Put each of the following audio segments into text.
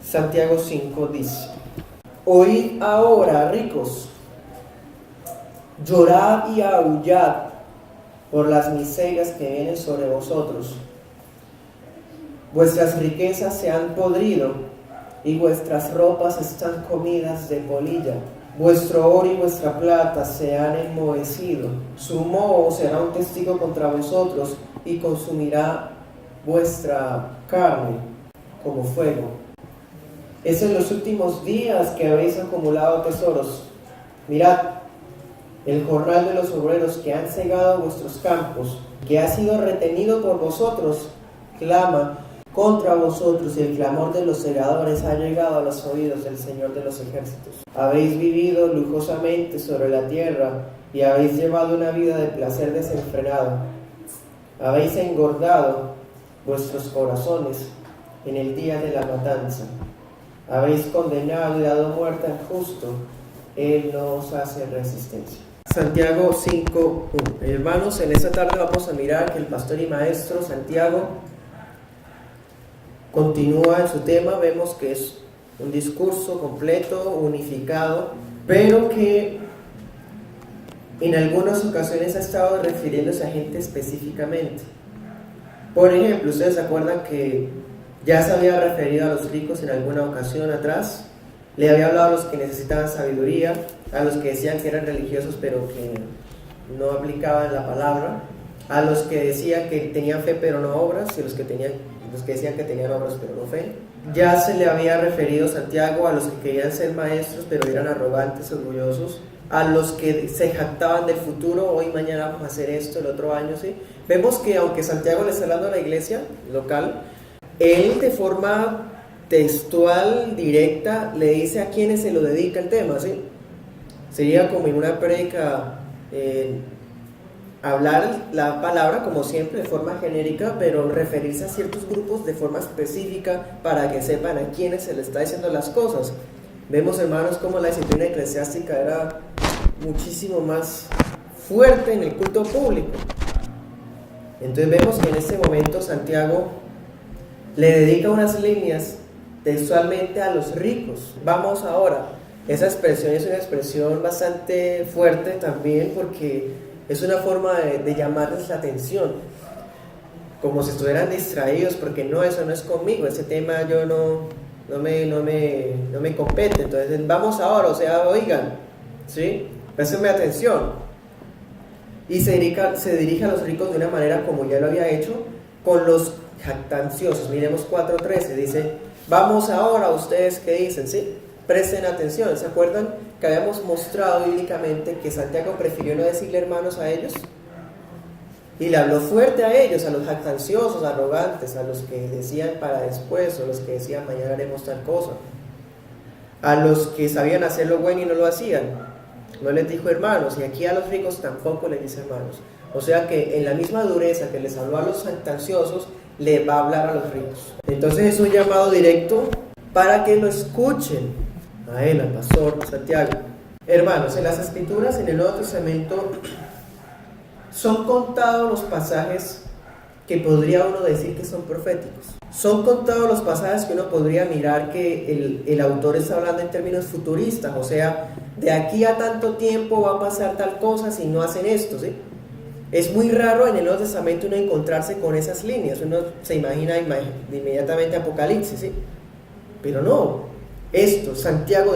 Santiago 5 dice: Oíd ahora, ricos, llorad y aullad por las miserias que vienen sobre vosotros. Vuestras riquezas se han podrido y vuestras ropas están comidas de polilla. Vuestro oro y vuestra plata se han enmohecido. Su moho será un testigo contra vosotros y consumirá vuestra carne como fuego. Es en los últimos días que habéis acumulado tesoros. Mirad, el jornal de los obreros que han cegado vuestros campos, que ha sido retenido por vosotros, clama contra vosotros, y el clamor de los segadores ha llegado a los oídos del Señor de los ejércitos. Habéis vivido lujosamente sobre la tierra y habéis llevado una vida de placer desenfrenado. Habéis engordado vuestros corazones en el día de la matanza. Habéis condenado y dado muerte al justo. Él no os hace resistencia. Santiago 5:1. Hermanos, en esta tarde vamos a mirar que el pastor y maestro Santiago continúa en su tema. Vemos que es un discurso completo, unificado, pero que en algunas ocasiones ha estado refiriéndose a gente específicamente. Por ejemplo, ustedes se acuerdan que ya se había referido a los ricos en alguna ocasión atrás. Le había hablado a los que necesitaban sabiduría, a los que decían que eran religiosos pero que no aplicaban la palabra, a los que decían que tenían fe pero no obras, y los que decían que tenían obras pero no fe. Ya se le había referido Santiago a los que querían ser maestros pero eran arrogantes, orgullosos, a los que se jactaban del futuro: hoy, mañana vamos a hacer esto, el otro año, ¿sí? Vemos que aunque Santiago le está hablando a la iglesia local, él de forma textual, directa, le dice a quienes se lo dedica el tema, ¿sí? Sería como en una prédica hablar la palabra como siempre de forma genérica, pero referirse a ciertos grupos de forma específica para que sepan a quienes se le está diciendo las cosas. Vemos, hermanos, como la disciplina eclesiástica era muchísimo más fuerte en el culto público. Entonces vemos que en este momento Santiago le dedica unas líneas textualmente a los ricos. Vamos ahora. Esa expresión es una expresión bastante fuerte también, porque es una forma de llamarles la atención, como si estuvieran distraídos, porque no, eso no es conmigo, ese tema yo no me compete. Entonces vamos ahora, o sea, oigan, ¿sí? Préstenme atención. Y se dirige a los ricos de una manera como ya lo había hecho con los jactanciosos. Miremos 4:13, dice: vamos ahora, ustedes que dicen, ¿sí? Presten atención. ¿Se acuerdan que habíamos mostrado bíblicamente que Santiago prefirió no decirle hermanos a ellos? Y le habló fuerte a ellos, a los jactanciosos, arrogantes, a los que decían para después, o los que decían mañana haremos tal cosa, a los que sabían hacer lo bueno y no lo hacían. No les dijo hermanos, y aquí a los ricos tampoco les dice hermanos. O sea que en la misma dureza que les habló a los jactanciosos, le va a hablar a los ricos. Entonces es un llamado directo para que lo escuchen a él, al pastor Santiago. Hermanos, en las Escrituras, en el Nuevo Testamento, son contados los pasajes que podría uno decir que son proféticos. Son contados los pasajes que uno podría mirar que el autor está hablando en términos futuristas, o sea, de aquí a tanto tiempo va a pasar tal cosa si no hacen esto, ¿sí? Es muy raro en el Nuevo Testamento uno encontrarse con esas líneas. Uno se imagina inmediatamente Apocalipsis, ¿sí? Pero no. Esto, Santiago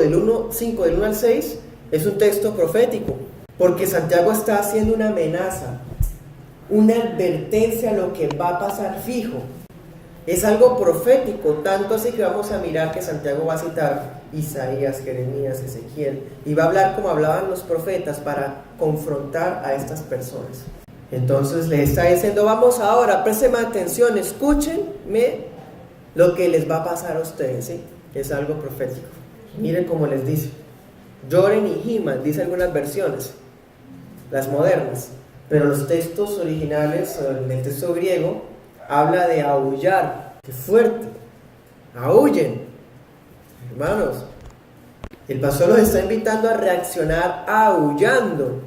5 del 1 al 6, es un texto profético, porque Santiago está haciendo una amenaza, una advertencia a lo que va a pasar fijo. Es algo profético, tanto así que vamos a mirar que Santiago va a citar Isaías, Jeremías, Ezequiel, y va a hablar como hablaban los profetas para confrontar a estas personas. Entonces le está diciendo: vamos ahora, presten atención, escúchenme lo que les va a pasar a ustedes, ¿sí? Es algo profético. Miren cómo les dice: lloren y giman, dice algunas versiones, las modernas, pero los textos originales, en el texto griego, habla de aullar. ¡Qué fuerte! ¡Aúllen! Hermanos, el pastor los está invitando a reaccionar aullando.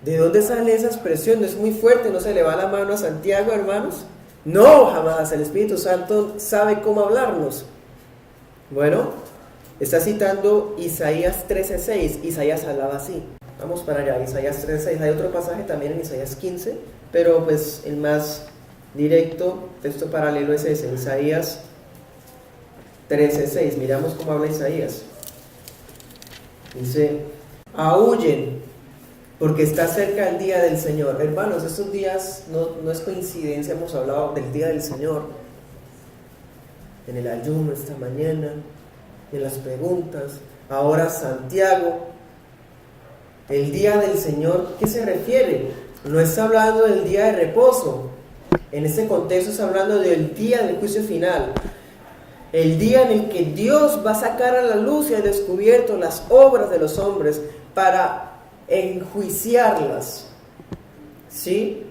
¿De dónde sale esa expresión? ¿No es muy fuerte? ¿No se le va la mano a Santiago, hermanos? No, jamás. El Espíritu Santo sabe cómo hablarnos. Bueno, está citando Isaías 13:6. Isaías hablaba así. Vamos para allá, Isaías 13:6. Hay otro pasaje también en Isaías 15, pero pues el más directo, texto paralelo es ese, Isaías 13:6. Miramos cómo habla Isaías. Dice: aúllen, porque está cerca el día del Señor. Hermanos, estos días no es coincidencia, hemos hablado del día del Señor en el ayuno esta mañana, en las preguntas. Ahora Santiago, el día del Señor, ¿qué se refiere? No está hablando del día de reposo. En este contexto está hablando del día del juicio final. El día en el que Dios va a sacar a la luz y al descubierto las obras de los hombres para enjuiciarlas. ¿Sí?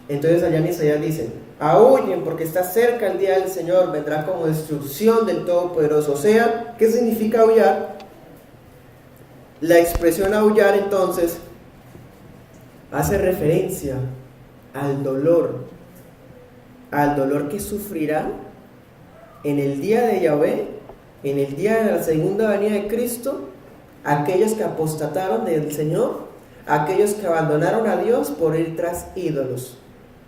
Entonces allá en Isaías dicen: aúllen, porque está cerca el día del Señor, vendrá como destrucción del Todopoderoso. O sea, ¿qué significa aullar? La expresión aullar entonces hace referencia al dolor que sufrirán en el día de Yahvé, en el día de la segunda venida de Cristo, aquellos que apostataron del Señor, aquellos que abandonaron a Dios por ir tras ídolos.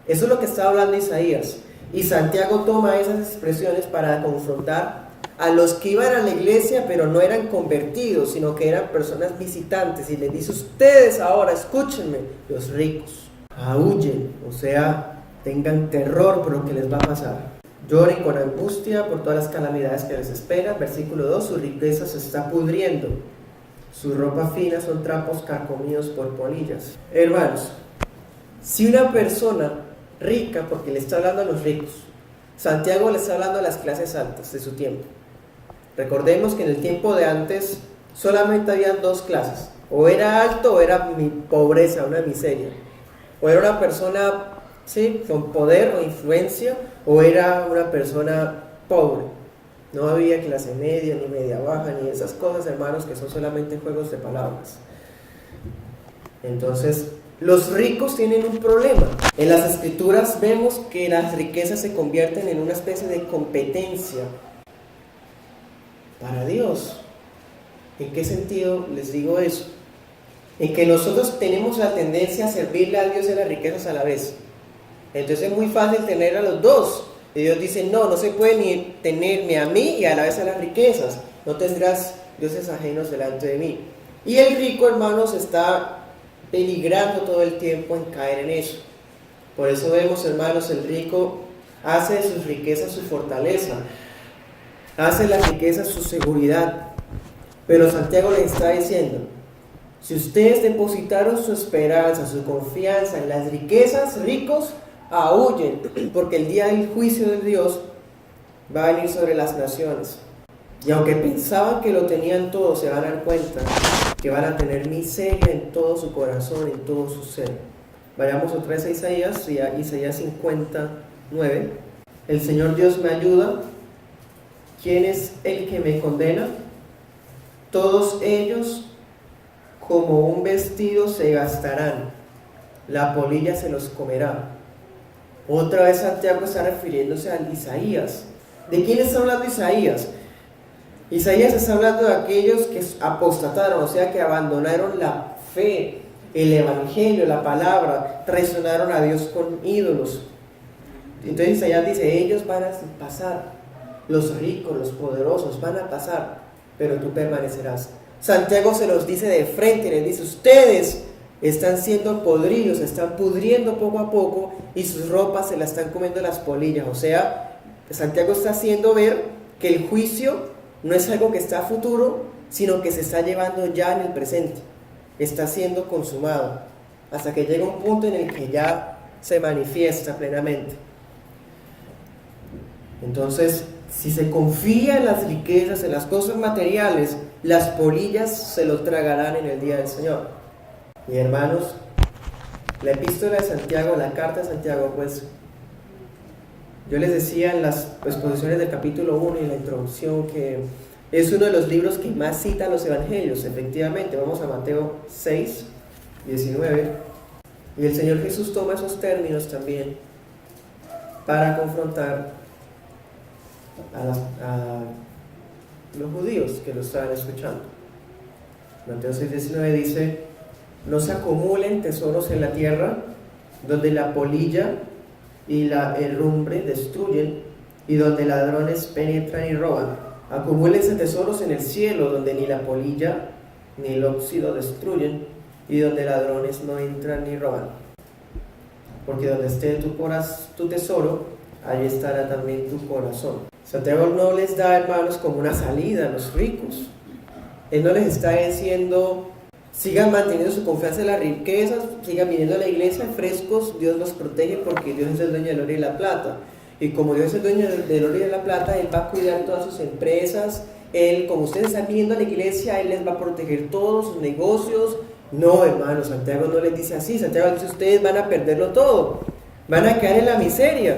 Eso es lo que está hablando Isaías. Y Santiago toma esas expresiones para confrontar a los que iban a la iglesia pero no eran convertidos, sino que eran personas visitantes, y les dice: ustedes ahora escúchenme, los ricos, aúllen, o sea, tengan terror por lo que les va a pasar. Lloren con angustia por todas las calamidades que les esperan. Versículo 2: su riqueza se está pudriendo, su ropa fina son trapos carcomidos por polillas. Hermanos, si una persona rica, porque le está hablando a los ricos, Santiago le está hablando a las clases altas de su tiempo. Recordemos que en el tiempo de antes solamente había dos clases: o era alto o era mi pobreza, una miseria. O era una persona, ¿sí?, con poder o influencia, o era una persona pobre. No había clase media, ni media baja, ni esas cosas, hermanos, que son solamente juegos de palabras. Entonces, los ricos tienen un problema. En las escrituras vemos que las riquezas se convierten en una especie de competencia para Dios. ¿En qué sentido les digo eso? En que nosotros tenemos la tendencia a servirle a Dios y a las riquezas a la vez. Entonces es muy fácil tener a los dos. Y Dios dice: no se puede ni tenerme a mí y a la vez a las riquezas. No tendrás dioses ajenos delante de mí. Y el rico, hermanos, está peligrando todo el tiempo en caer en eso. Por eso vemos, hermanos, el rico hace de sus riquezas su fortaleza, hace las riquezas su seguridad. Pero Santiago les está diciendo: si ustedes depositaron su esperanza, su confianza en las riquezas, ricos, aúllen, porque el día del juicio de Dios va a venir sobre las naciones. Y aunque pensaban que lo tenían todo, se van a dar cuenta que van a tener miseria en todo su corazón, en todo su ser. Vayamos otra vez a Isaías 59. El Señor Dios me ayuda. ¿Quién es el que me condena? Todos ellos como un vestido se gastarán, la polilla se los comerá. Otra vez Santiago está refiriéndose a Isaías. ¿De quién está hablando Isaías? Isaías está hablando de aquellos que apostataron, o sea, que abandonaron la fe, el evangelio, la palabra, traicionaron a Dios con ídolos. Entonces Isaías dice: ellos van a pasar, los ricos, los poderosos van a pasar, pero tú permanecerás. Santiago se los dice de frente, les dice: ustedes están siendo podridos, se están pudriendo poco a poco y sus ropas se las están comiendo las polillas. O sea, Santiago está haciendo ver que el juicio no es algo que está a futuro, sino que se está llevando ya en el presente. Está siendo consumado hasta que llega un punto en el que ya se manifiesta plenamente. Entonces, si se confía en las riquezas, en las cosas materiales, las polillas se lo tragarán en el día del Señor. Y hermanos, la epístola de Santiago, la carta de Santiago, pues yo les decía en las exposiciones del capítulo 1 y en la introducción que es uno de los libros que más cita los evangelios. Efectivamente, vamos a Mateo 6, 19, y el Señor Jesús toma esos términos también para confrontar los judíos que lo estaban escuchando. Mateo 6:19 dice: no se acumulen tesoros en la tierra, donde la polilla y la herrumbre destruyen, y donde ladrones penetran y roban. Acumúlense tesoros en el cielo, donde ni la polilla ni el óxido destruyen, y donde ladrones no entran ni roban. Porque donde esté tu tesoro, ahí estará también tu corazón. Santiago no les da, hermanos, como una salida a los ricos. Él no les está diciendo: sigan manteniendo su confianza en las riquezas, sigan viniendo a la iglesia frescos, Dios los protege porque Dios es el dueño del oro y la plata. Y como Dios es el dueño del oro y de la plata, Él va a cuidar todas sus empresas. Él, como ustedes están viniendo a la iglesia, Él les va a proteger todos sus negocios. No, hermanos, Santiago no les dice así. Santiago dice: ustedes van a perderlo todo, van a quedar en la miseria.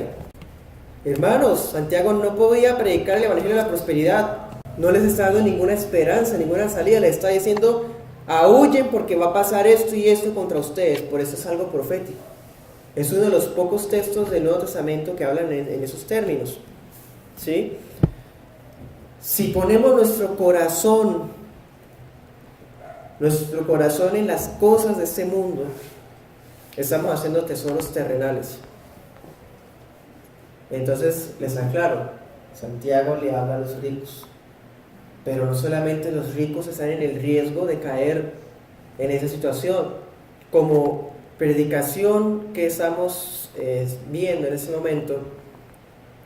Hermanos, Santiago no podía predicar el evangelio de la prosperidad. No les está dando ninguna esperanza, ninguna salida. Les está diciendo: aúllen porque va a pasar esto y esto contra ustedes. Por eso es algo profético. Es uno de los pocos textos del Nuevo Testamento que hablan en esos términos, ¿sí? Si ponemos nuestro corazón en las cosas de este mundo, estamos haciendo tesoros terrenales. Entonces, les aclaro, Santiago le habla a los ricos, pero no solamente los ricos están en el riesgo de caer en esa situación. Como predicación que estamos viendo en este momento,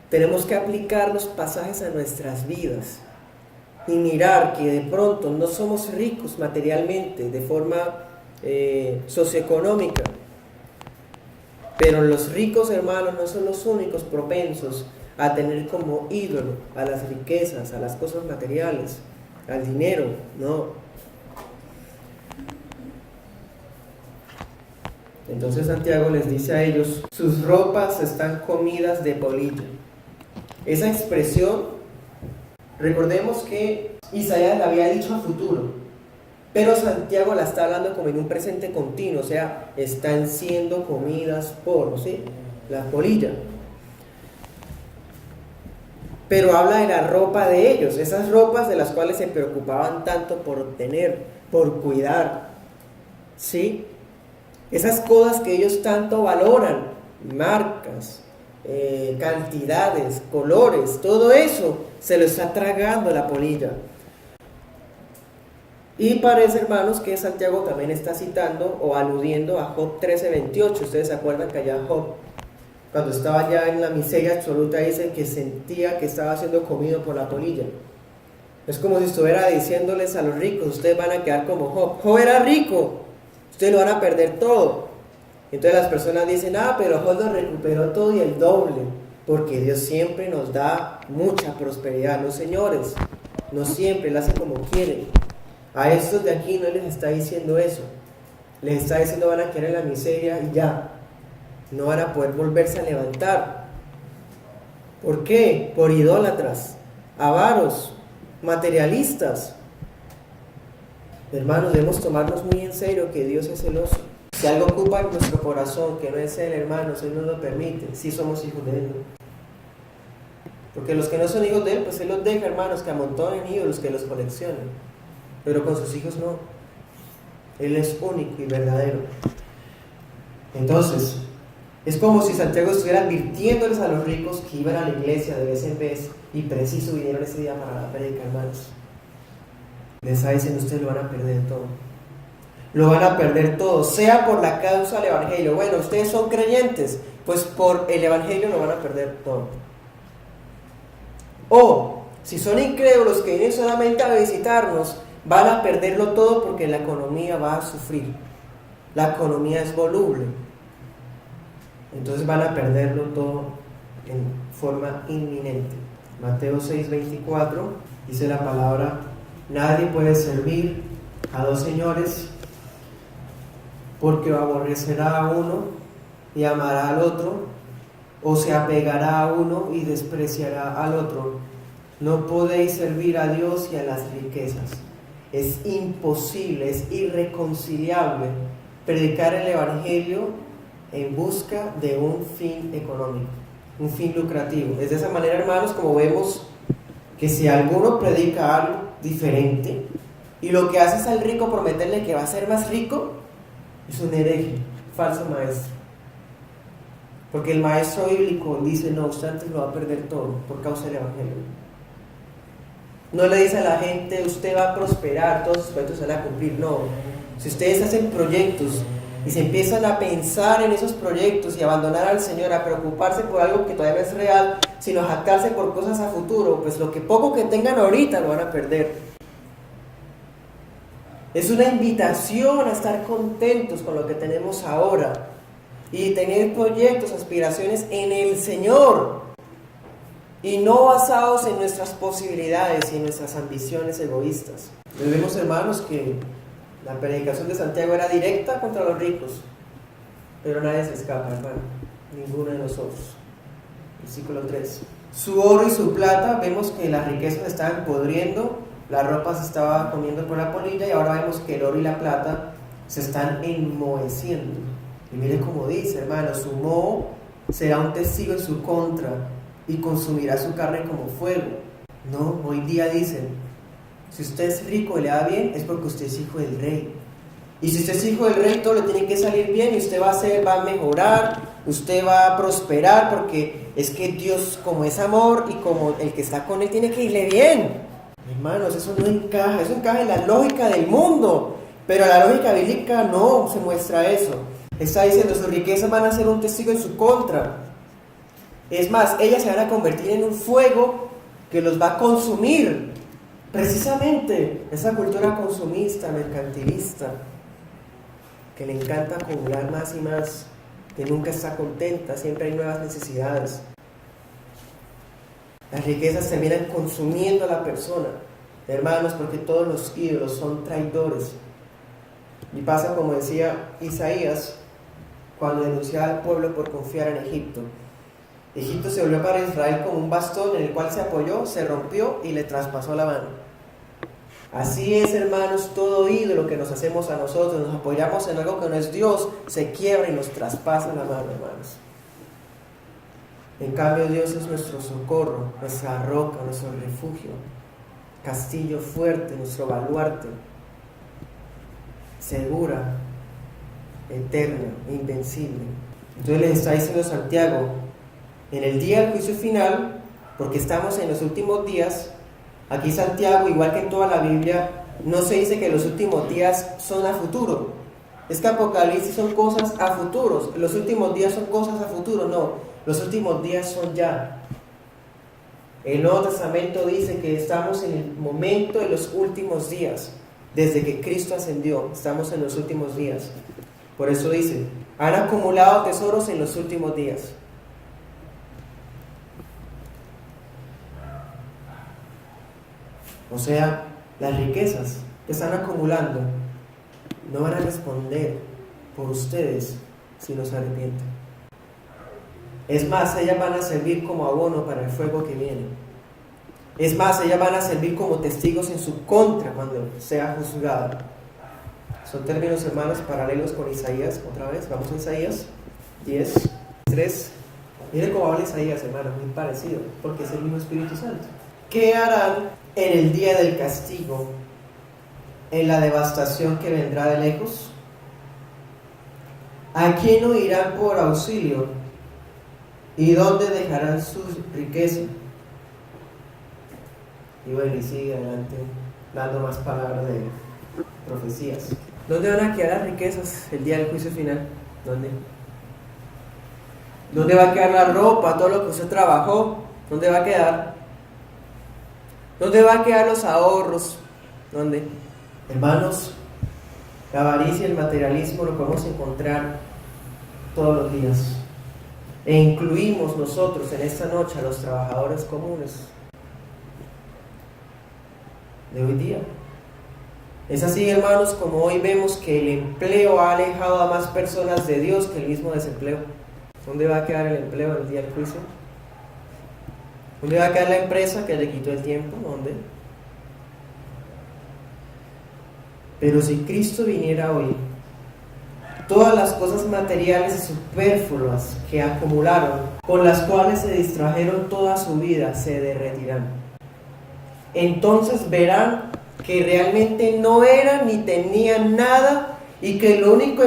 tenemos que aplicar los pasajes a nuestras vidas y mirar que de pronto no somos ricos materialmente, de forma socioeconómica, pero los ricos, hermanos, no son los únicos propensos a tener como ídolo a las riquezas, a las cosas materiales, al dinero, no. Entonces Santiago les dice a ellos: sus ropas están comidas de polilla. Esa expresión, recordemos que Isaías la había dicho a futuro, pero Santiago la está hablando como en un presente continuo, o sea, están siendo comidas por, ¿sí?, la polilla. Pero habla de la ropa de ellos, esas ropas de las cuales se preocupaban tanto por tener, por cuidar, ¿sí? Esas cosas que ellos tanto valoran, marcas, cantidades, colores, todo eso se lo está tragando la polilla. Y parece, hermanos, que Santiago también está citando o aludiendo a Job 13:28. Ustedes se acuerdan que allá Job, cuando estaba ya en la miseria absoluta, dice que sentía que estaba siendo comido por la polilla. Es como si estuviera diciéndoles a los ricos: ustedes van a quedar como Job. Job era rico, ustedes lo van a perder todo. Entonces las personas dicen: pero Job lo recuperó todo y el doble, porque Dios siempre nos da mucha prosperidad. No, señores, no siempre, Él hace como quiere. A estos de aquí no les está diciendo eso. Les está diciendo: van a quedar en la miseria y ya, no van a poder volverse a levantar. ¿Por qué? Por idólatras, avaros, materialistas. Hermanos, debemos tomarnos muy en serio que Dios es celoso. Si algo ocupa en nuestro corazón que no es Él, hermanos, Él no lo permite. Sí somos hijos de Él, ¿no? Porque los que no son hijos de Él, pues Él los deja, hermanos, que amontonen ídolos, que los coleccionen. Pero con sus hijos no. Él es único y verdadero. Entonces, es como si Santiago estuviera advirtiéndoles a los ricos que iban a la iglesia de vez en vez y preciso vinieron ese día para la prédica, hermanos. Les está diciendo: ustedes lo van a perder todo. Lo van a perder todo, sea por la causa del evangelio. Bueno, ustedes son creyentes, pues por el evangelio lo van a perder todo. O, si son incrédulos que vienen solamente a visitarnos, van a perderlo todo porque la economía va a sufrir. La economía es voluble. Entonces van a perderlo todo en forma inminente. Mateo 6:24 dice la palabra: nadie puede servir a dos señores, porque aborrecerá a uno y amará al otro, o se apegará a uno y despreciará al otro. No podéis servir a Dios y a las riquezas. Es imposible, es irreconciliable predicar el evangelio en busca de un fin económico, un fin lucrativo. Es de esa manera, hermanos, como vemos que si alguno predica algo diferente y lo que hace es al rico prometerle que va a ser más rico, es un hereje, falso maestro. Porque el maestro bíblico dice, no, usted antes lo va a perder todo por causa del evangelio. No le dice a la gente, usted va a prosperar, todos sus proyectos se van a cumplir. No, si ustedes hacen proyectos y se empiezan a pensar en esos proyectos y abandonar al Señor, a preocuparse por algo que todavía no es real, sino a jactarse por cosas a futuro, pues lo que poco que tengan ahorita lo van a perder. Es una invitación a estar contentos con lo que tenemos ahora y tener proyectos, aspiraciones en el Señor y no basados en nuestras posibilidades y en nuestras ambiciones egoístas. Vemos, hermanos, que la predicación de Santiago era directa contra los ricos, pero nadie se escapa, hermano, ninguno de nosotros. Versículo 3. Su oro y su plata, vemos que las riquezas estaban podriendo, la ropa se estaba comiendo por la polilla, y ahora vemos que el oro y la plata se están enmoheciendo. Y mire cómo dice, hermano, su moho será un testigo en su contra y consumirá su carne como fuego. No, hoy día dicen, si usted es rico y le va bien, es porque usted es hijo del rey. Y si usted es hijo del rey, todo le tiene que salir bien y usted va a mejorar, usted va a prosperar, porque es que Dios, como es amor y como el que está con él, tiene que irle bien. Hermanos, eso no encaja, eso encaja en la lógica del mundo, pero la lógica bíblica no se muestra eso. Está diciendo, sus riquezas van a ser un testigo en su contra. Es más, ellas se van a convertir en un fuego que los va a consumir. Precisamente esa cultura consumista, mercantilista, que le encanta acumular más y más, que nunca está contenta, siempre hay nuevas necesidades. Las riquezas terminan consumiendo a la persona, hermanos, porque todos los ídolos son traidores. Y pasa como decía Isaías cuando denunciaba al pueblo por confiar en Egipto. Egipto se volvió para Israel como un bastón en el cual se apoyó, se rompió y le traspasó la mano. Así es, hermanos, todo ídolo que nos hacemos a nosotros, nos apoyamos en algo que no es Dios, se quiebra y nos traspasa la mano, hermanos. En cambio, Dios es nuestro socorro, nuestra roca, nuestro refugio, castillo fuerte, nuestro baluarte, segura, eterna, invencible. Entonces les está diciendo Santiago, en el día del juicio final, porque estamos en los últimos días, aquí Santiago, igual que en toda la Biblia, no se dice que los últimos días son a futuro. Es que Apocalipsis son cosas a futuros, los últimos días son cosas a futuro, no. Los últimos días son ya. El Nuevo Testamento dice que estamos en el momento de los últimos días. Desde que Cristo ascendió, estamos en los últimos días. Por eso dice, han acumulado tesoros en los últimos días. O sea, las riquezas que están acumulando no van a responder por ustedes si no se arrepienten. Es más, ellas van a servir como abono para el fuego que viene. Es más, ellas van a servir como testigos en su contra cuando sea juzgado. Son términos, hermanos, paralelos con Isaías. Otra vez, vamos a Isaías 10, 3. Miren cómo habla Isaías, hermanos, muy parecido, porque es el mismo Espíritu Santo. ¿Qué harán en el día del castigo, en la devastación que vendrá de lejos? ¿A quién oirán por auxilio? ¿Y dónde dejarán su riqueza? Y bueno, y sigue adelante, dando más palabras de profecías. ¿Dónde van a quedar las riquezas el día del juicio final? ¿Dónde? ¿Dónde va a quedar la ropa, todo lo que usted trabajó? ¿Dónde va a quedar? ¿Dónde va a quedar los ahorros? ¿Dónde? Hermanos, la avaricia y el materialismo lo podemos encontrar todos los días. E incluimos nosotros en esta noche a los trabajadores comunes de hoy día. Es así, hermanos, como hoy vemos que el empleo ha alejado a más personas de Dios que el mismo desempleo. ¿Dónde va a quedar el empleo el día del juicio? ¿Dónde va a quedar la empresa que le quitó el tiempo? ¿Dónde? Pero si Cristo viniera hoy, todas las cosas materiales y superfluas que acumularon, con las cuales se distrajeron toda su vida, se derretirán. entonces verán que realmente no eran ni tenían nada y que lo único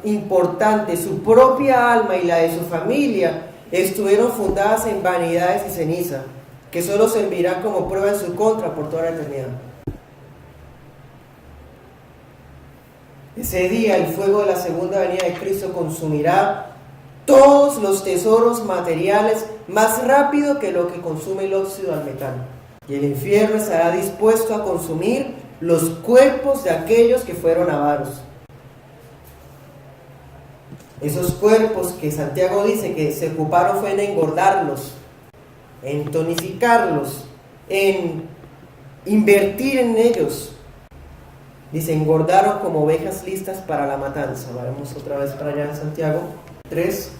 importante, su propia alma y la de su familia, estuvieron fundadas en vanidades y ceniza, que solo servirán como prueba en su contra por toda la eternidad. Ese día el fuego de la segunda venida de Cristo consumirá todos los tesoros materiales más rápido que lo que consume el óxido al metal. Y el infierno estará dispuesto a consumir los cuerpos de aquellos que fueron avaros. Esos cuerpos que Santiago dice que se ocuparon fue en engordarlos, en tonificarlos, en invertir en ellos. Dice, engordaron como ovejas listas para la matanza. Vamos otra vez para allá en Santiago 3.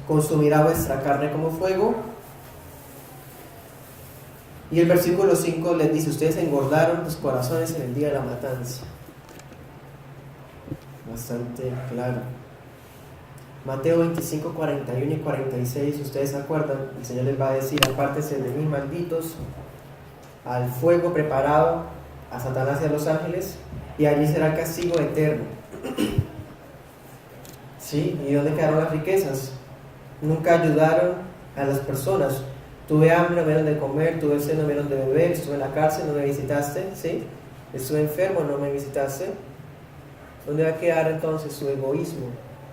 Consumirá vuestra carne como fuego. Y el versículo 5 les dice, ustedes engordaron los corazones en el día de la matanza. Bastante claro. Mateo 25, 41 y 46, ustedes se acuerdan, el Señor les va a decir, apártense de mí, malditos, al fuego preparado, a Satanás y a los ángeles, y allí será el castigo eterno. ¿Sí? ¿Y dónde quedaron las riquezas? Nunca ayudaron a las personas. Tuve hambre, no me dieron de comer, tuve sed, no me dieron de beber, estuve en la cárcel, no me visitaste, ¿sí? Estuve enfermo, no me visitaste. ¿Dónde va a quedar entonces su egoísmo,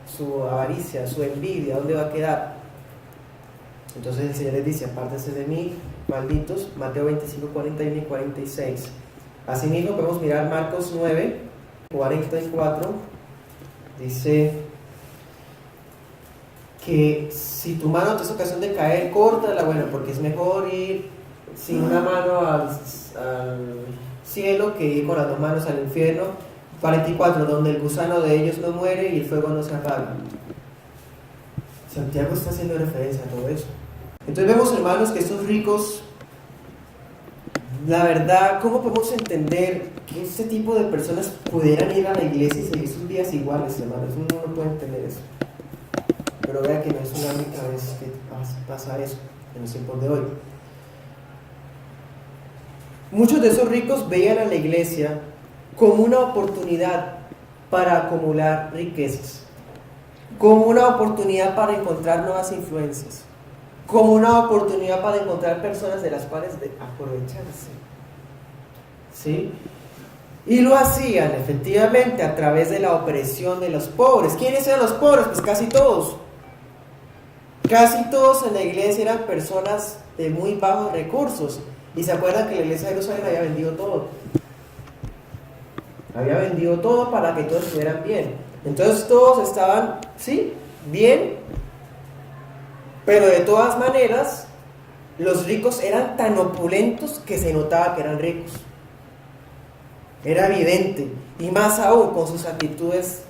su avaricia, su envidia? ¿Dónde va a quedar? Entonces el Señor les dice, apártense de mí, malditos. Mateo 25, 41 y 46. Asimismo podemos mirar Marcos 9, 44. Dice que si tu mano te es ocasión de caer, córtala, bueno, porque es mejor ir sin una mano al cielo que ir con las dos manos al infierno. 44, donde el gusano de ellos no muere y el fuego no se apaga. Santiago está haciendo referencia a todo eso. Entonces vemos, hermanos, que estos ricos, la verdad, ¿cómo podemos entender que este tipo de personas pudieran ir a la iglesia y seguir sus días iguales, hermanos? Uno no puede entender eso. Pero vea que no es una única vez que pasa eso en los tiempos de hoy. Muchos de esos ricos veían a la iglesia como una oportunidad para acumular riquezas, como una oportunidad para encontrar nuevas influencias, como una oportunidad para encontrar personas de las cuales aprovecharse. ¿Sí? Y lo hacían efectivamente a través de la opresión de los pobres. ¿Quiénes eran los pobres? Pues casi todos. Casi todos en la iglesia eran personas de muy bajos recursos. Y se acuerdan que la iglesia de Jerusalén había vendido todo. Había vendido todo para que todos estuvieran bien. Entonces todos estaban, sí, bien. Pero de todas maneras, los ricos eran tan opulentos que se notaba que eran ricos. Era evidente. Y más aún con sus actitudes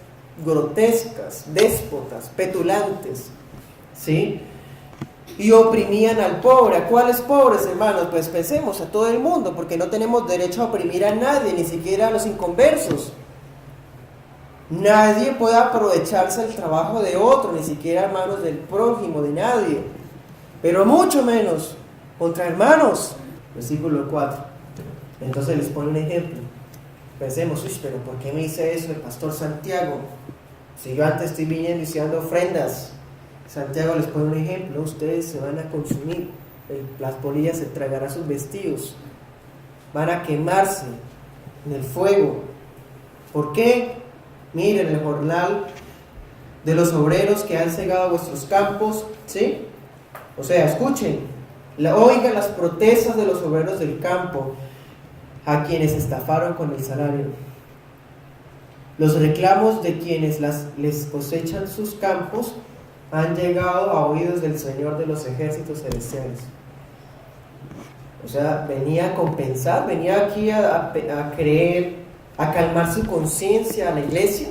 grotescas, déspotas, petulantes. ¿Sí? Y oprimían al pobre. ¿A cuáles pobres, hermanos? Pues pensemos a todo el mundo, porque no tenemos derecho a oprimir a nadie, ni siquiera a los inconversos. Nadie puede aprovecharse del trabajo de otro, ni siquiera hermanos del prójimo, de nadie. Pero mucho menos contra hermanos. Versículo 4. Entonces les pone un ejemplo. Pensemos, pero ¿por qué me dice eso el pastor Santiago? Si yo antes estoy viniendo y estoy dando ofrendas. Santiago les pone un ejemplo, ustedes se van a consumir, las polillas se tragarán sus vestidos, van a quemarse en el fuego. ¿Por qué? Miren el jornal de los obreros que han cegado vuestros campos, ¿sí? O sea, escuchen, oigan las protestas de los obreros del campo, a quienes estafaron con el salario. Los reclamos de quienes les cosechan sus campos han llegado a oídos del Señor de los ejércitos celestiales. O sea, venía a compensar, venía aquí a creer, a calmar su conciencia a la iglesia,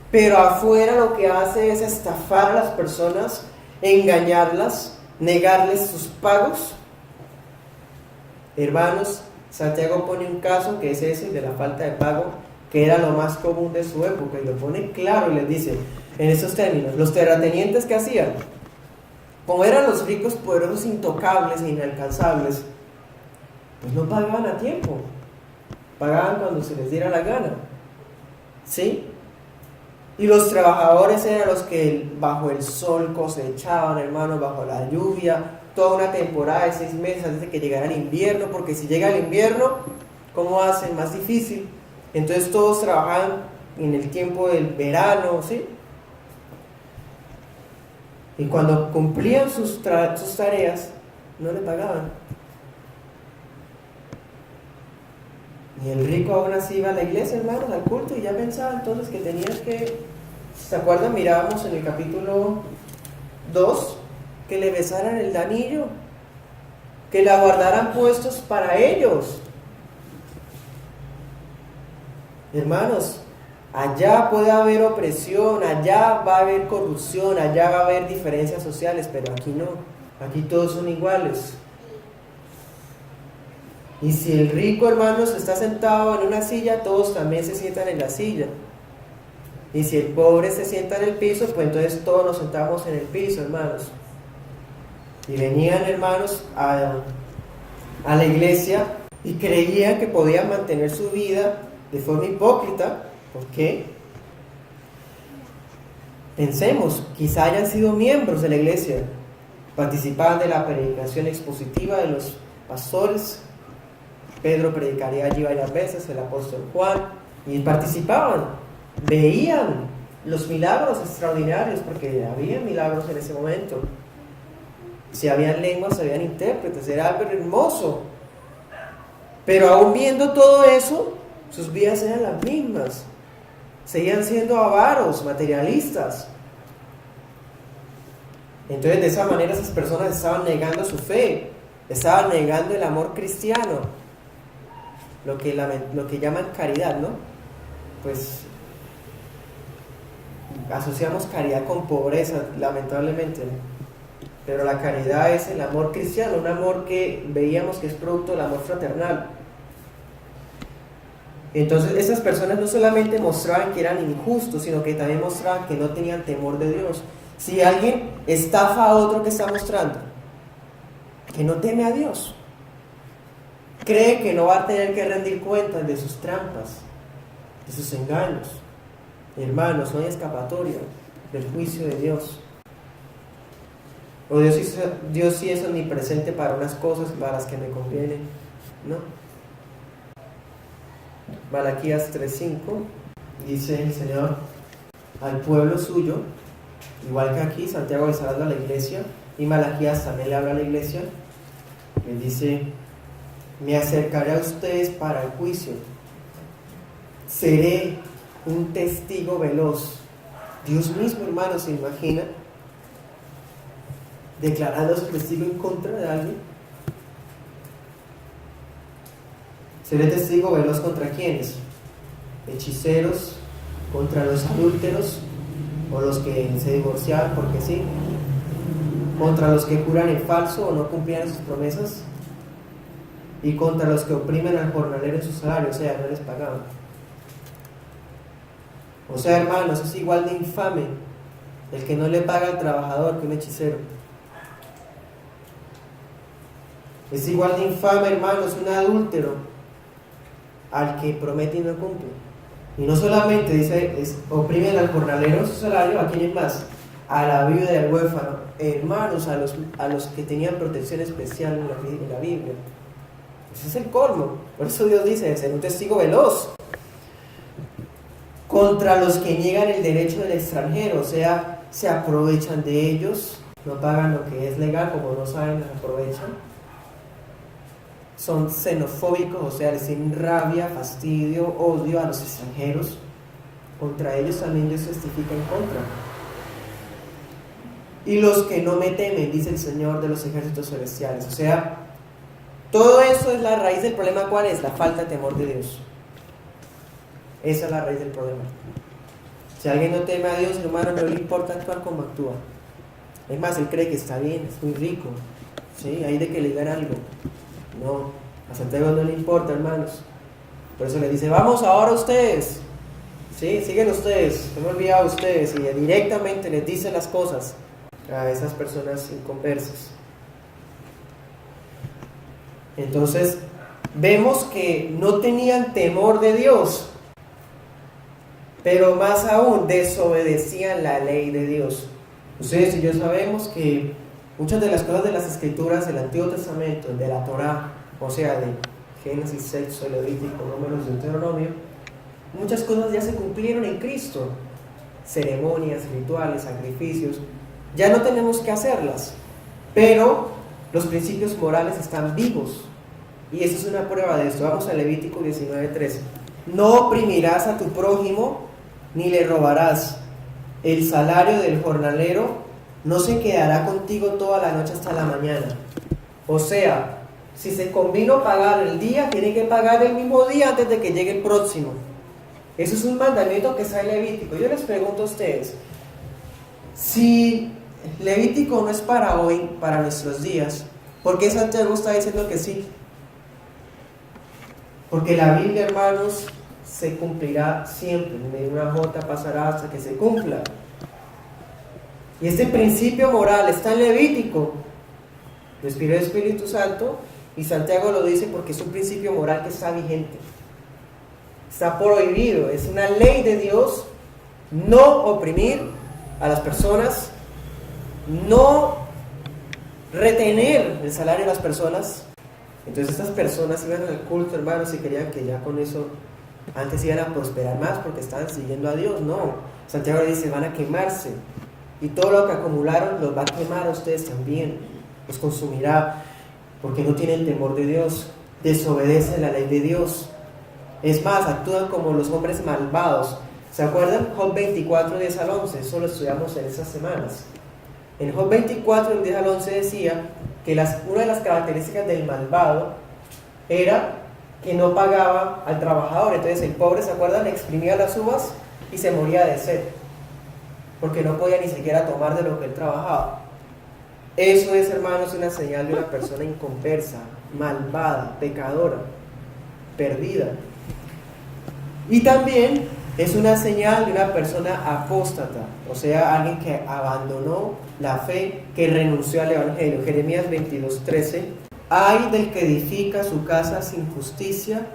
pero afuera lo que hace es estafar a las personas, engañarlas, negarles sus pagos. Hermanos, Santiago pone un caso que es ese de la falta de pago, que era lo más común de su época, y lo pone claro y les dice en esos términos, los terratenientes que hacían, como eran los ricos, poderosos, intocables e inalcanzables, pues no pagaban a tiempo, pagaban cuando se les diera la gana, ¿sí? Y los trabajadores eran los que bajo el sol cosechaban, hermanos, bajo la lluvia, toda una temporada de 6 meses antes de que llegara el invierno, porque si llega el invierno, ¿cómo hacen? Más difícil. Entonces todos trabajaban en el tiempo del verano, ¿sí? Y cuando cumplían sus tareas, no le pagaban. Y el rico aún así iba a la iglesia, hermanos, al culto, y ya pensaba entonces que tenías que, ¿se acuerdan? Mirábamos en el capítulo 2, que le besaran el anillo, que la guardaran puestos para ellos. Hermanos, allá puede haber opresión, allá va a haber corrupción, allá va a haber diferencias sociales, pero aquí no, aquí todos son iguales. Y si el rico, hermanos, está sentado en una silla, todos también se sientan en la silla. Y si el pobre se sienta en el piso, pues entonces todos nos sentamos en el piso, hermanos. Y venían, hermanos, a la iglesia y creían que podían mantener su vida de forma hipócrita. ¿Por qué? Pensemos, quizá hayan sido miembros de la iglesia, participaban de la predicación expositiva de los pastores. Pedro predicaría allí varias veces, el apóstol Juan, y participaban, veían los milagros extraordinarios, porque había milagros en ese momento. Si habían lenguas, habían intérpretes, era algo hermoso. Pero aún viendo todo eso, sus vidas eran las mismas. Seguían siendo avaros, materialistas. Entonces, de esa manera, esas personas estaban negando su fe, estaban negando el amor cristiano, lo que llaman caridad, ¿no? Pues asociamos caridad con pobreza, lamentablemente, ¿no? Pero la caridad es el amor cristiano, un amor que veíamos que es producto del amor fraternal. Entonces esas personas no solamente mostraban que eran injustos, sino que también mostraban que no tenían temor de Dios. Si alguien estafa a otro, ¿qué está mostrando? Que no teme a Dios. Cree que no va a tener que rendir cuentas de sus trampas, de sus engaños. Hermanos, no hay escapatoria del juicio de Dios. O Dios sí es omnipresente para unas cosas para las que me conviene, ¿no? Malaquías 3:5 dice el Señor al pueblo suyo, igual que aquí Santiago le está hablando a la iglesia, y Malaquías también le habla a la iglesia, le dice: me acercaré a ustedes para el juicio, seré un testigo veloz. Dios mismo, hermano, ¿se imagina declarando su testigo en contra de alguien? Seré testigo veloz contra quiénes? Hechiceros, contra los adúlteros o los que se divorciaron porque sí, contra los que juran en falso o no cumplían sus promesas, y contra los que oprimen al jornalero en su salario, o sea, no les pagaban. O sea, hermanos, es igual de infame el que no le paga al trabajador que un hechicero. Es igual de infame, hermanos, un adúltero al que promete y no cumple. Y no solamente dice, oprimen al jornalero en su salario, ¿a quién más? A la viuda y al huérfano. Hermanos, a los que tenían protección especial en la Biblia. Ese es el colmo. Por eso Dios dice, ser un testigo veloz. Contra los que niegan el derecho del extranjero, o sea, se aprovechan de ellos, no pagan lo que es legal, como no saben, les aprovechan. Son xenofóbicos, o sea, les tienen rabia, fastidio, odio a los extranjeros. Contra ellos también Dios testifica en contra. Y los que no me temen, dice el Señor de los ejércitos celestiales. O sea, todo eso es la raíz del problema. ¿Cuál es? La falta de temor de Dios. Esa es la raíz del problema. Si alguien no teme a Dios, hermano, no le importa actuar como actúa. Es más, él cree que está bien, es muy rico, ¿sí? Hay de que le digan algo. No, a Santiago no le importa, hermanos. Por eso le dice, vamos ahora ustedes, ¿sí? Siguen ustedes, no me he olvidado ustedes. Y directamente les dice las cosas a esas personas inconversas. Entonces, vemos que no tenían temor de Dios, pero más aún desobedecían la ley de Dios. Ustedes y yo sabemos que muchas de las cosas de las escrituras del Antiguo Testamento, de la Torá, o sea, de Génesis, Éxodo, Levítico, Números, Deuteronomio, muchas cosas ya se cumplieron en Cristo. Ceremonias, rituales, sacrificios, ya no tenemos que hacerlas, pero los principios morales están vivos, y esa es una prueba de esto. Vamos a Levítico 19:13. No oprimirás a tu prójimo, ni le robarás. El salario del jornalero no se quedará contigo toda la noche hasta la mañana. O sea, si se convino pagar el día, tiene que pagar el mismo día antes de que llegue el próximo. Eso es un mandamiento que está en Levítico. Yo les pregunto a ustedes, si Levítico no es para hoy, para nuestros días, ¿por qué Santiago está diciendo que sí? Porque la Biblia, hermanos, se cumplirá siempre. Ni una jota pasará hasta que se cumpla. Y este principio moral está en Levítico. Lo inspiró el Espíritu Santo, y Santiago lo dice porque es un principio moral que está vigente. Está prohibido, es una ley de Dios no oprimir a las personas, no retener el salario de las personas. Entonces estas personas iban al culto, hermanos, y creían que ya con eso antes iban a prosperar más porque estaban siguiendo a Dios. No, Santiago le dice, van a quemarse, y todo lo que acumularon los va a quemar a ustedes también, los consumirá, porque no tienen temor de Dios, desobedecen la ley de Dios. Es más, actúan como los hombres malvados. ¿Se acuerdan? Job 24, 10 al 11, eso lo estudiamos en esas semanas. En Job 24, 10 al 11 decía que una de las características del malvado era que no pagaba al trabajador. Entonces el pobre, ¿se acuerdan? Exprimía las uvas y se moría de sed, porque no podía ni siquiera tomar de lo que él trabajaba. Eso es, hermanos, una señal de una persona inconversa, malvada, pecadora, perdida. Y también es una señal de una persona apóstata, o sea, alguien que abandonó la fe, que renunció al Evangelio. Jeremías 22:13. Ay del que edifica su casa sin justicia,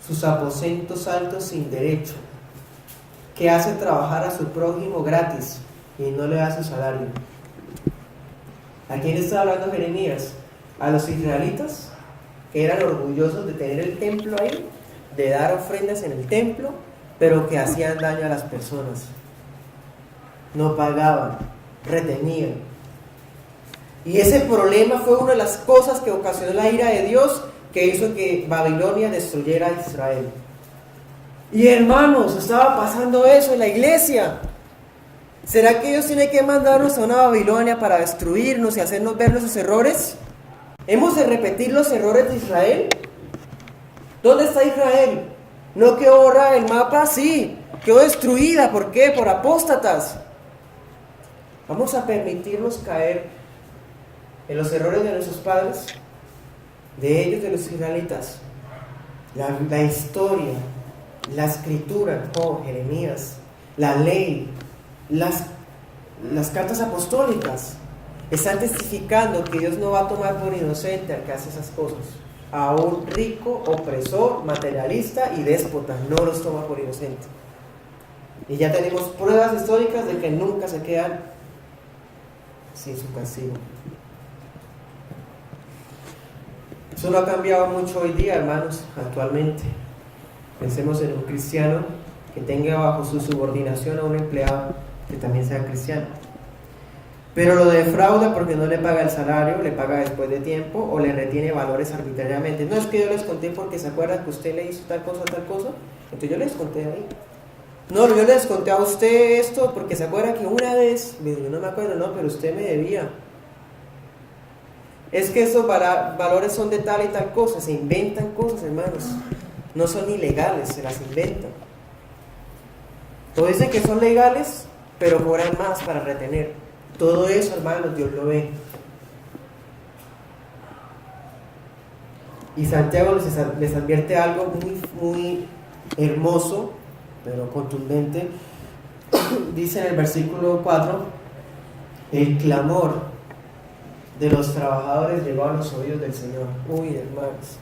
sus aposentos altos sin derecho, que hace trabajar a su prójimo gratis y no le da su salario. ¿A quién está hablando Jeremías? A los israelitas, que eran orgullosos de tener el templo ahí, de dar ofrendas en el templo, pero que hacían daño a las personas. No pagaban, retenían. Y ese problema fue una de las cosas que ocasionó la ira de Dios, que hizo que Babilonia destruyera a Israel. Y hermanos, estaba pasando eso en la iglesia. ¿Será que Dios tiene que mandarnos a una Babilonia para destruirnos y hacernos ver nuestros errores? ¿Hemos de repetir los errores de Israel? ¿Dónde está Israel? ¿No quedó borrada el mapa? Sí, quedó destruida. ¿Por qué? Por apóstatas. ¿Vamos a permitirnos caer en los errores de nuestros padres? De ellos, de los israelitas. La historia, la escritura, Jeremías, la ley, las cartas apostólicas están testificando que Dios no va a tomar por inocente al que hace esas cosas. A un rico, opresor, materialista y déspota, no los toma por inocente. Y ya tenemos pruebas históricas de que nunca se quedan sin su castigo. Eso no ha cambiado mucho hoy día, hermanos, actualmente. Pensemos en un cristiano que tenga bajo su subordinación a un empleado que también sea cristiano, pero lo defrauda porque no le paga el salario, le paga después de tiempo o le retiene valores arbitrariamente. No, es que yo les conté porque se acuerdan que usted le hizo tal cosa, entonces yo les conté ahí. No, yo les conté a usted esto porque se acuerda que una vez, yo no me acuerdo, no, pero usted me debía. Es que esos valores son de tal y tal cosa, se inventan cosas, hermanos, no son ilegales, se las inventan. Todos dicen que son legales, pero cobran más para retener. Todo eso, hermanos, Dios lo ve. Y Santiago les advierte algo muy, muy hermoso, pero contundente. Dice en el versículo 4, el clamor de los trabajadores llegó a los oídos del Señor. Uy, hermanos,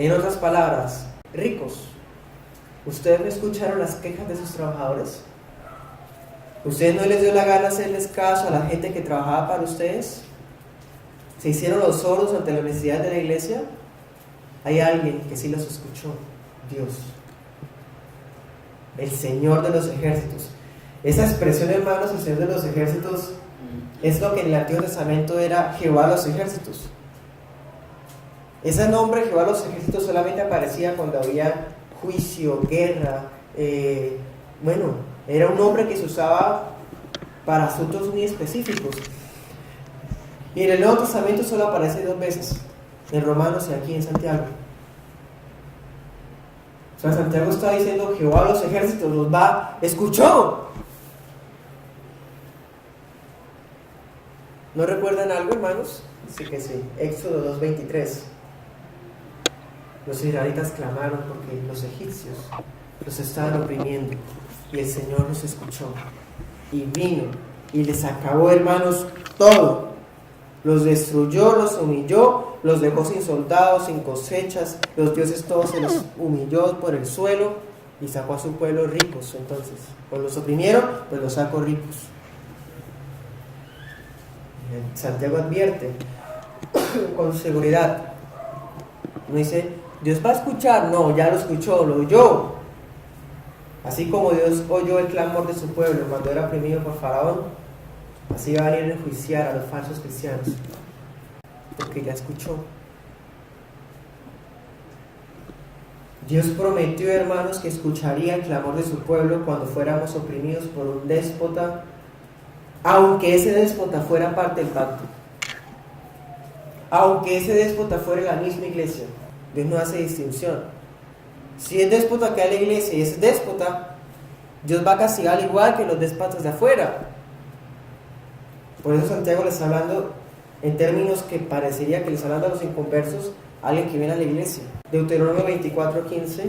En otras palabras, ricos, ¿ustedes no escucharon las quejas de sus trabajadores? ¿Ustedes no les dio la gana hacerles caso a la gente que trabajaba para ustedes? ¿Se hicieron los sordos ante las necesidades de la iglesia? Hay alguien que sí los escuchó, Dios, el Señor de los ejércitos. Esa expresión, hermanos, el Señor de los ejércitos, es lo que en el Antiguo Testamento era Jehová de los ejércitos. Ese nombre, Jehová de los ejércitos, solamente aparecía cuando había juicio, guerra. Era un nombre que se usaba para asuntos muy específicos. Y en el Nuevo Testamento solo aparece 2 veces, en Romanos y aquí en Santiago. O sea, Santiago está diciendo, Jehová de los ejércitos los escuchó. ¿No recuerdan algo, hermanos? Sí que sí, Éxodo 2:23. Los israelitas clamaron porque los egipcios los estaban oprimiendo y el Señor los escuchó y vino y les acabó, hermanos, todo. Los destruyó, los humilló, los dejó sin soldados, sin cosechas, los dioses todos se los humilló por el suelo y sacó a su pueblo ricos. Entonces, pues los oprimieron, pues los sacó ricos. Santiago advierte con seguridad, no dice, Dios va a escuchar, no, ya lo escuchó, lo oyó. Así como Dios oyó el clamor de su pueblo cuando era oprimido por Faraón, así va a venir a enjuiciar a los falsos cristianos, porque ya escuchó. Dios prometió, hermanos, que escucharía el clamor de su pueblo cuando fuéramos oprimidos por un déspota, aunque ese déspota fuera parte del pacto, aunque ese déspota fuera la misma iglesia. Dios no hace distinción. Si es déspota que hay en la iglesia y es déspota, Dios va a castigar igual que los déspotas de afuera. Por eso Santiago les está hablando en términos que parecería que les está hablando a los inconversos, a alguien que viene a la iglesia. Deuteronomio 24:15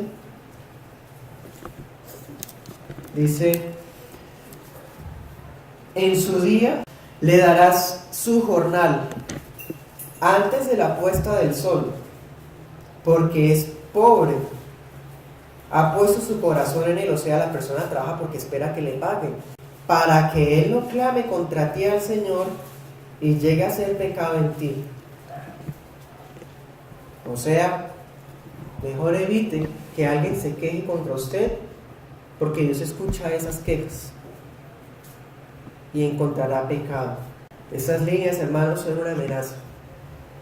dice, en su día le darás su jornal antes de la puesta del sol, porque es pobre, ha puesto su corazón en él. O sea, la persona trabaja porque espera que le paguen, para que él no clame contra ti al Señor y llegue a ser pecado en ti. O sea, mejor evite que alguien se queje contra usted, porque Dios escucha esas quejas y encontrará pecado. Estas líneas, hermanos, son una amenaza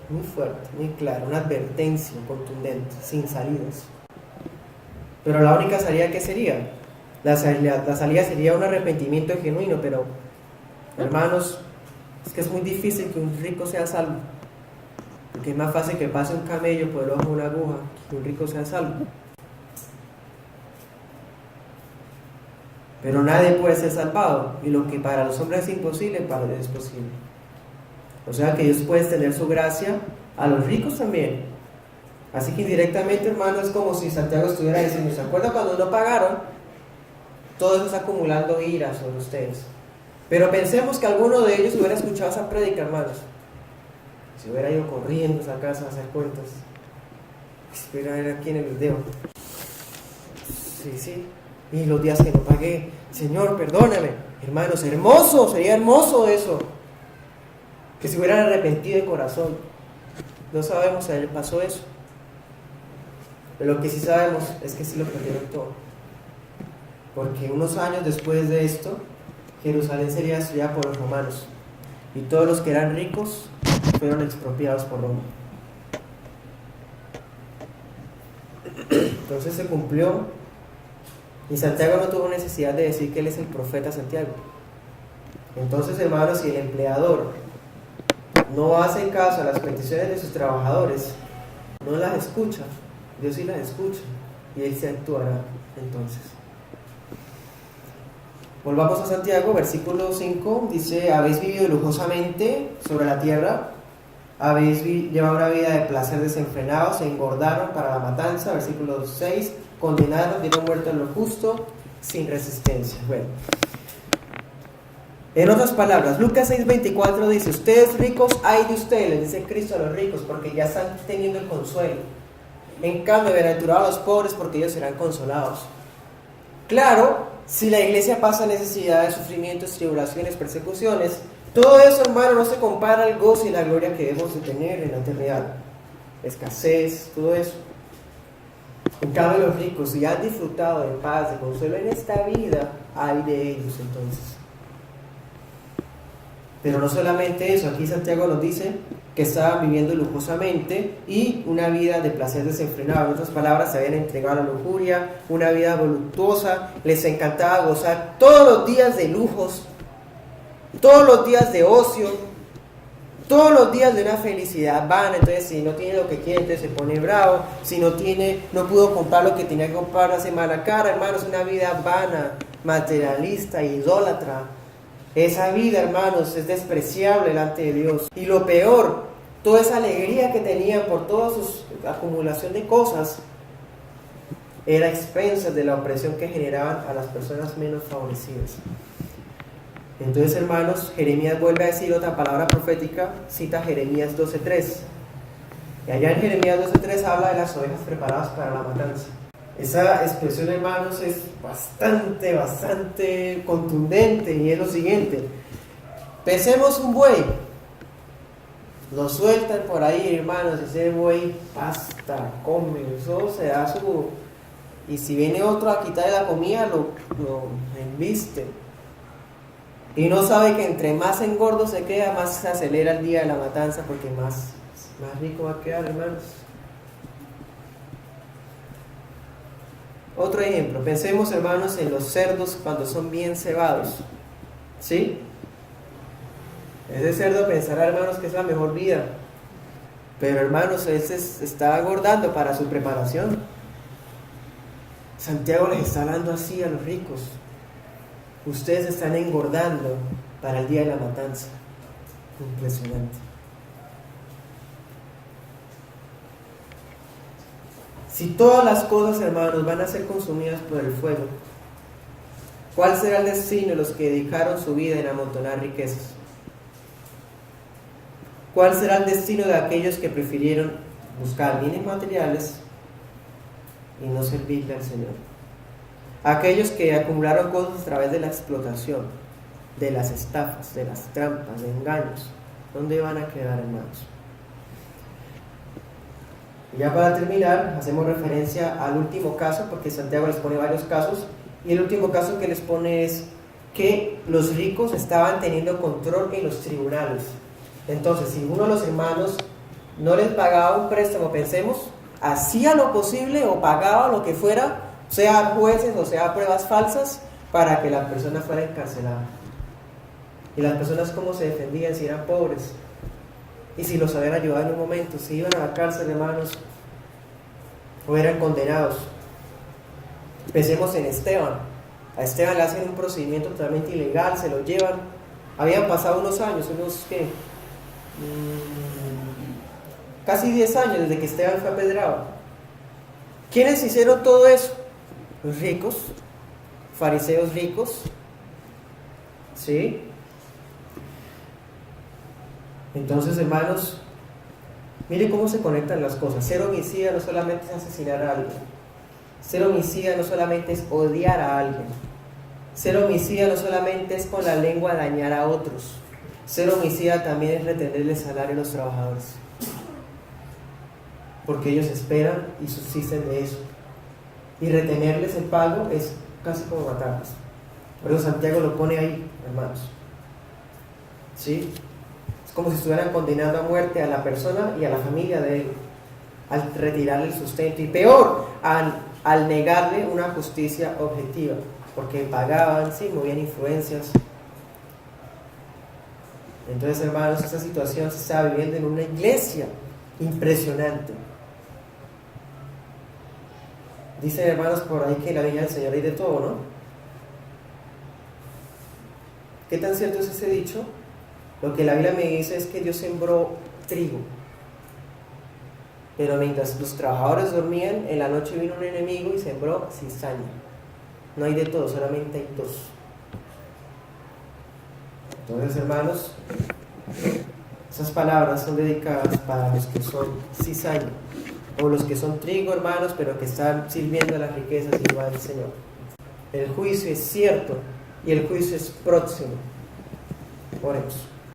muy fuerte, muy clara, una advertencia contundente, sin salidas. Pero la única salida, ¿qué sería? La salida sería un arrepentimiento genuino, pero, hermanos, es que es muy difícil que un rico sea salvo, porque es más fácil que pase un camello por el ojo de una aguja que un rico sea salvo. Pero nadie puede ser salvado, y lo que para los hombres es imposible, para Dios es posible. O sea que Dios puede extender su gracia a los ricos también. Así que indirectamente, hermano, es como si Santiago estuviera diciendo, ¿se acuerdan cuando no pagaron? Todo eso está acumulando ira sobre ustedes. Pero pensemos que alguno de ellos hubiera escuchado esa prédica, hermanos. Se hubiera ido corriendo a esa casa a hacer cuentas. Espera a ver a quién el video. Sí. Y los días que no pagué, Señor, perdóname. Hermanos, hermoso, sería hermoso eso. Que se hubieran arrepentido de corazón. No sabemos si a él pasó eso. Pero lo que sí sabemos es que sí lo perdieron todo. Porque unos años después de esto, Jerusalén sería destruida por los romanos. Y todos los que eran ricos fueron expropiados por Roma. Entonces se cumplió. Y Santiago no tuvo necesidad de decir que él es el profeta Santiago. Entonces, hermanos, si el empleador no hace caso a las peticiones de sus trabajadores, no las escucha, Dios sí las escucha y Él se actuará entonces. Volvamos a Santiago, versículo 5, dice, habéis vivido lujosamente sobre la tierra, habéis llevado una vida de placer desenfrenado, se engordaron para la matanza. Versículo 6, condenaron, dieron muerte a lo justo, sin resistencia. Bueno, en otras palabras, Lucas 6:24 dice, ustedes ricos, ay de ustedes, les dice Cristo a los ricos, porque ya están teniendo el consuelo. En cambio, bienaventurados los pobres porque ellos serán consolados. Claro, si la iglesia pasa necesidades, sufrimientos, tribulaciones, persecuciones, todo eso, hermano, no se compara al gozo y la gloria que debemos de tener en la eternidad. Escasez, todo eso. En cambio, los ricos, si han disfrutado de paz, de consuelo en esta vida, hay de ellos entonces. Pero no solamente eso, aquí Santiago nos dice que estaban viviendo lujosamente y una vida de placer desenfrenado. En otras palabras, se habían entregado a la lujuria, una vida voluptuosa, les encantaba gozar todos los días de lujos, todos los días de ocio, todos los días de una felicidad vana. Entonces, si no tiene lo que quiere, entonces se pone bravo. Si no tiene, no pudo comprar lo que tenía que comprar, hace mala cara. Hermanos, una vida vana, materialista, idólatra. Esa vida, hermanos, es despreciable delante de Dios. Y lo peor, toda esa alegría que tenían por toda su acumulación de cosas, era a expensas de la opresión que generaban a las personas menos favorecidas. Entonces, hermanos, Jeremías vuelve a decir otra palabra profética, cita Jeremías 12:3. Y allá en Jeremías 12:3 habla de las ovejas preparadas para la matanza. Esa expresión, hermanos, es bastante contundente, y es lo siguiente. Pensemos un buey, lo sueltan por ahí, hermanos, ese buey pasta, come, eso se da su... Y si viene otro a quitarle la comida, lo embiste. Y no sabe que entre más engordo se queda, más se acelera el día de la matanza, porque más rico va a quedar, hermanos. Otro ejemplo, pensemos, hermanos, en los cerdos cuando son bien cebados, ¿sí? Ese cerdo pensará, hermanos, que es la mejor vida, pero, hermanos, él se está engordando para su preparación. Santiago les está hablando así a los ricos: ustedes están engordando para el día de la matanza. Impresionante. Si todas las cosas, hermanos, van a ser consumidas por el fuego, ¿cuál será el destino de los que dedicaron su vida en amontonar riquezas? ¿Cuál será el destino de aquellos que prefirieron buscar bienes materiales y no servirle al Señor? Aquellos que acumularon cosas a través de la explotación, de las estafas, de las trampas, de engaños, ¿dónde van a quedar, hermanos? Y ya para terminar, hacemos referencia al último caso, porque Santiago les pone varios casos, y el último caso que les pone es que los ricos estaban teniendo control en los tribunales. Entonces, si uno de los hermanos no les pagaba un préstamo, pensemos, hacía lo posible o pagaba lo que fuera, sea jueces o sea pruebas falsas, para que la persona fuera encarcelada. Y las personas, ¿cómo se defendían? Si eran pobres, y si los habían ayudado en un momento, si iban a la cárcel, hermanos, o eran condenados. Pensemos en Esteban. A Esteban le hacen un procedimiento totalmente ilegal, se lo llevan. Habían pasado unos años, casi 10 años desde que Esteban fue apedreado. ¿Quiénes hicieron todo eso? Los ricos, fariseos ricos, ¿sí? Entonces, hermanos, miren cómo se conectan las cosas. Ser homicida no solamente es asesinar a alguien. Ser homicida no solamente es odiar a alguien. Ser homicida no solamente es con la lengua dañar a otros. Ser homicida también es retenerle el salario a los trabajadores, porque ellos esperan y subsisten de eso. Y retenerles el pago es casi como matarlos. Por eso Santiago lo pone ahí, hermanos. ¿Sí? Es como si estuvieran condenando a muerte a la persona y a la familia de él, al retirarle el sustento. Y peor, al negarle una justicia objetiva, porque pagaban, sí, movían influencias. Entonces, hermanos, esta situación se está viviendo en una iglesia impresionante. Dicen, hermanos, por ahí que en la viña del Señor hay de todo, ¿no? ¿Qué tan cierto es ese dicho? Lo que la Biblia me dice es que Dios sembró trigo, pero mientras los trabajadores dormían, en la noche vino un enemigo y sembró cizaña. No hay de todo, solamente hay dos. Entonces, hermanos, esas palabras son dedicadas para los que son cizaña, o los que son trigo, hermanos, pero que están sirviendo a las riquezas igual al Señor. El juicio es cierto y el juicio es próximo. Oremos.